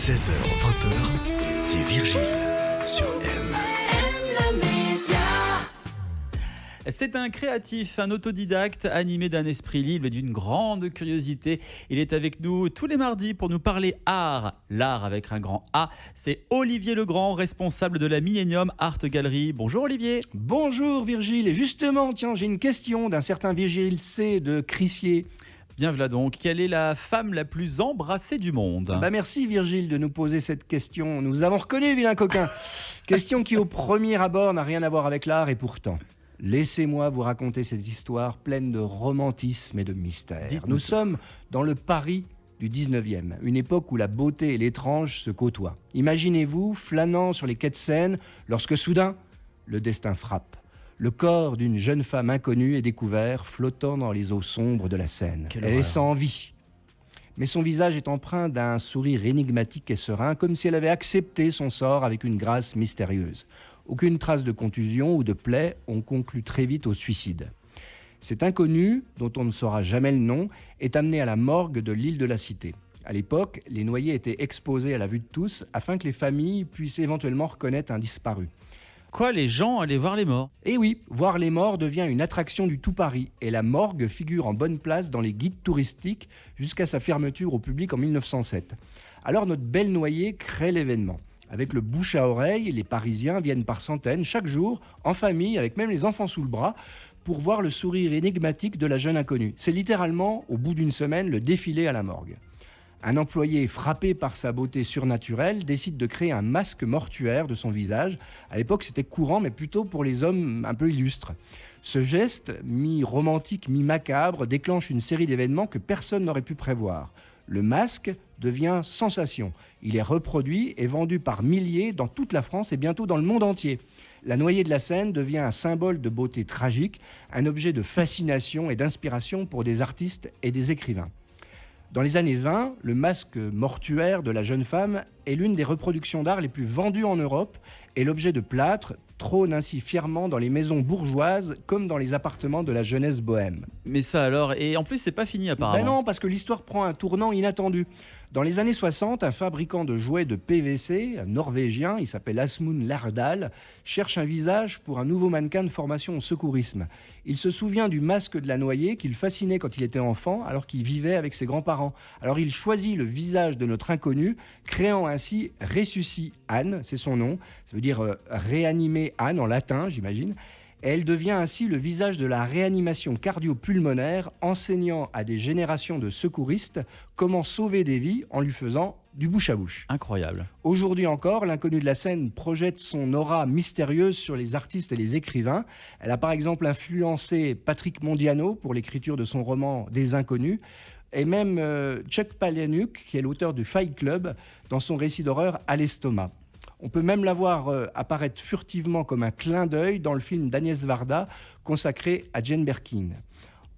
16h20, c'est Virgile sur M. C'est un créatif, un autodidacte, animé d'un esprit libre et d'une grande curiosité. Il est avec nous tous les mardis pour nous parler art. L'art avec un grand A. C'est Olivier Legrand, responsable de la Millennium Art Gallery. Bonjour Olivier. Bonjour Virgile. Et justement, tiens, j'ai une question d'un certain Virgile C. de Crissier. Bien voilà donc, quelle est la femme la plus embrassée du monde ? Merci Virgile de nous poser cette question. Nous avons reconnu, vilain coquin. Question qui au premier abord n'a rien à voir avec l'art et pourtant... Laissez-moi vous raconter cette histoire pleine de romantisme et de mystère. Nous sommes dans le Paris du 19e, une époque où la beauté et l'étrange se côtoient. Imaginez-vous flânant sur les quais de Seine lorsque soudain, le destin frappe. Le corps d'une jeune femme inconnue est découvert flottant dans les eaux sombres de la Seine. Elle est sans vie. Mais son visage est empreint d'un sourire énigmatique et serein, comme si elle avait accepté son sort avec une grâce mystérieuse. Aucune trace de contusion ou de plaie, on conclut très vite au suicide. Cet inconnu, dont on ne saura jamais le nom, est amené à la morgue de l'île de la Cité. À l'époque, les noyés étaient exposés à la vue de tous afin que les familles puissent éventuellement reconnaître un disparu. Quoi, les gens allaient voir les morts ? Et oui, voir les morts devient une attraction du tout Paris et la morgue figure en bonne place dans les guides touristiques jusqu'à sa fermeture au public en 1907. Alors notre belle noyée crée l'événement. Avec le bouche à oreille, les Parisiens viennent par centaines chaque jour, en famille, avec même les enfants sous le bras, pour voir le sourire énigmatique de la jeune inconnue. C'est littéralement, au bout d'une semaine, le défilé à la morgue. Un employé frappé par sa beauté surnaturelle décide de créer un masque mortuaire de son visage. À l'époque, c'était courant, mais plutôt pour les hommes un peu illustres. Ce geste, mi-romantique, mi-macabre, déclenche une série d'événements que personne n'aurait pu prévoir. Le masque devient sensation. Il est reproduit et vendu par milliers dans toute la France et bientôt dans le monde entier. La noyée de la Seine devient un symbole de beauté tragique, un objet de fascination et d'inspiration pour des artistes et des écrivains. Dans les années 20, le masque mortuaire de la jeune femme est l'une des reproductions d'art les plus vendues en Europe et l'objet de plâtre trône ainsi fièrement dans les maisons bourgeoises comme dans les appartements de la jeunesse bohème. Mais ça alors, et en plus c'est pas fini apparemment. Non, parce que l'histoire prend un tournant inattendu. Dans les années 60, un fabricant de jouets de PVC, un norvégien, il s'appelle Asmund Lardal, cherche un visage pour un nouveau mannequin de formation au secourisme. Il se souvient du masque de la noyée qui le fascinait quand il était enfant, alors qu'il vivait avec ses grands-parents. Alors il choisit le visage de notre inconnu, créant ainsi Ressusci Anne, c'est son nom, ça veut dire réanimer Anne en latin, j'imagine. Et elle devient ainsi le visage de la réanimation cardio-pulmonaire, enseignant à des générations de secouristes comment sauver des vies en lui faisant du bouche à bouche. Incroyable. Aujourd'hui encore, l'inconnue de la scène projette son aura mystérieuse sur les artistes et les écrivains. Elle a par exemple influencé Patrick Mondiano pour l'écriture de son roman Des Inconnus, et même Chuck Palahniuk, qui est l'auteur du Fight Club, dans son récit d'horreur À l'estomac. On peut même la voir apparaître furtivement comme un clin d'œil dans le film d'Agnès Varda consacré à Jane Birkin.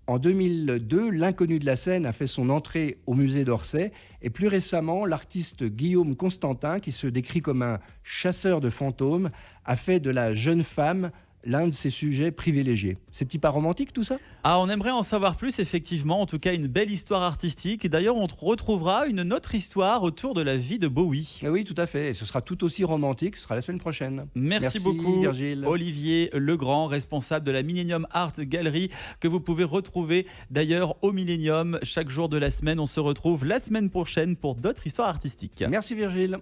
En 2002, l'inconnu de la scène a fait son entrée au musée d'Orsay et plus récemment, l'artiste Guillaume Constantin, qui se décrit comme un chasseur de fantômes, a fait de la jeune femme l'un de ses sujets privilégiés. C'est pas romantique tout ça ? On aimerait en savoir plus effectivement, en tout cas une belle histoire artistique. D'ailleurs, on retrouvera une autre histoire autour de la vie de Bowie. Oui, tout à fait, et ce sera tout aussi romantique, ce sera la semaine prochaine. Merci beaucoup Virgile. Olivier Legrand, responsable de la Millennium Art Gallery, que vous pouvez retrouver d'ailleurs au Millennium chaque jour de la semaine. On se retrouve la semaine prochaine pour d'autres histoires artistiques. Merci Virgile.